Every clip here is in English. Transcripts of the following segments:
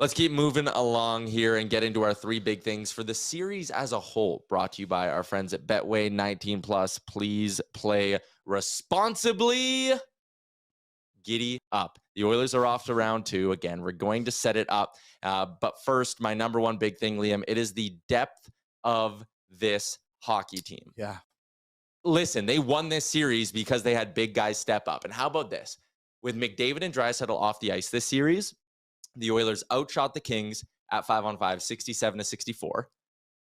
Let's keep moving along here and get into our three big things for the series as a whole, brought to you by our friends at Betway 19+. Please play responsibly. Giddy up. The Oilers are off to round 2. Again, we're going to set it up. But first, my number one big thing, Liam, it is the depth of this hockey team. Yeah. Listen, they won this series because they had big guys step up. And how about this? With McDavid and Draisaitl off the ice this series, the Oilers outshot the Kings at 5-on-5, 67-64.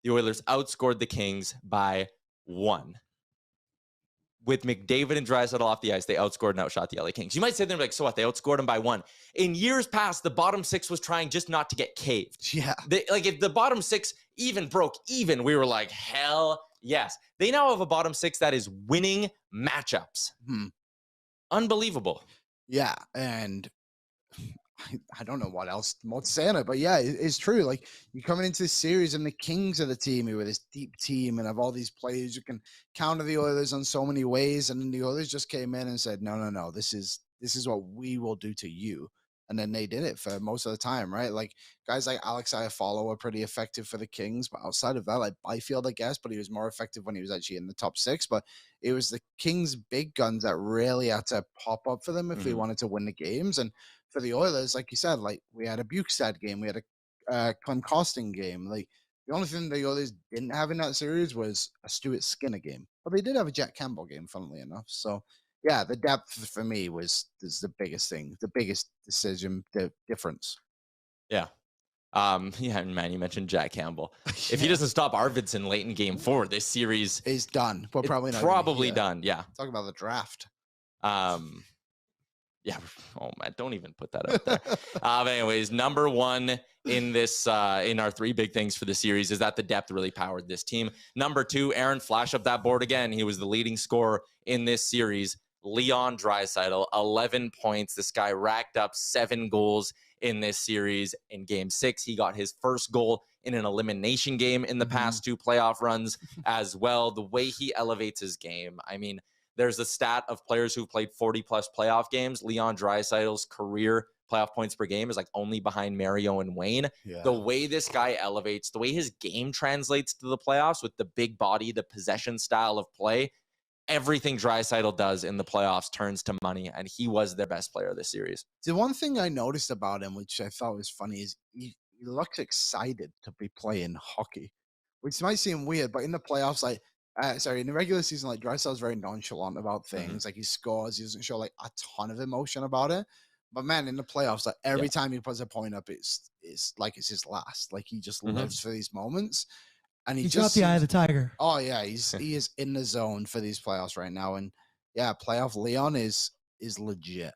The Oilers outscored the Kings by 1. With McDavid and Draisaitl off the ice, they outscored and outshot the LA Kings. You might say they're like, so what? They outscored them by 1. In years past, the bottom 6 was trying just not to get caved. Yeah. If the bottom 6 even broke even, we were like, hell yes. They now have a bottom 6 that is winning matchups. Unbelievable. Yeah, and I don't know what else more to say on it, but yeah, it's true. Like, you're coming into this series and the Kings are the team who are this deep team and have all these players who can counter the Oilers on so many ways. And then the Oilers just came in and said, no, this is what we will do to you. And then they did it for most of the time, right? Like, guys like Alex Iafallo were pretty effective for the Kings, but outside of that, like Byfield, I guess, but he was more effective when he was actually in the top 6. But it was the Kings' big guns that really had to pop up for them if they wanted to win the games. And for the Oilers, like you said, like, we had a Bukestad game, we had a Clem Costin game. Like, the only thing the Oilers didn't have in that series was a Stuart Skinner game, but they did have a Jack Campbell game, funnily enough. So yeah, the depth for me is the biggest thing, the biggest decision, the difference. Yeah. Yeah, man, you mentioned Jack Campbell. If he doesn't stop Arvidsson late in game 4, this series is done. We're probably done. Yeah. Talk about the draft. Yeah. Oh man, don't even put that out there. But anyways, number 1 in this in our 3 big things for the series is that the depth really powered this team. Number 2, Aaron flash up that board again. He was the leading scorer in this series. Leon Draisaitl, 11 points. This guy racked up 7 goals in this series. In game 6, he got his first goal in an elimination game in the past 2 playoff runs as well. The way he elevates his game, I mean, there's a stat of players who've played 40-plus playoff games. Leon Draisaitl's career playoff points per game is like only behind Mario and Wayne. Yeah. The way this guy elevates, the way his game translates to the playoffs with the big body, the possession style of play, everything Draisaitl does in the playoffs turns to money, and he was their best player this series. The one thing I noticed about him, which I thought was funny, is he looks excited to be playing hockey, which might seem weird, but in the playoffs, like, in the regular season, like, Draisaitl's very nonchalant about things. Like, he scores, he doesn't show like a ton of emotion about it. But man, in the playoffs, like, every time he puts a point up, it's like it's his last. Like, he just lives for these moments. And he's got the eye of the tiger. Oh yeah, he is in the zone for these playoffs right now. And yeah, playoff Leon is legit.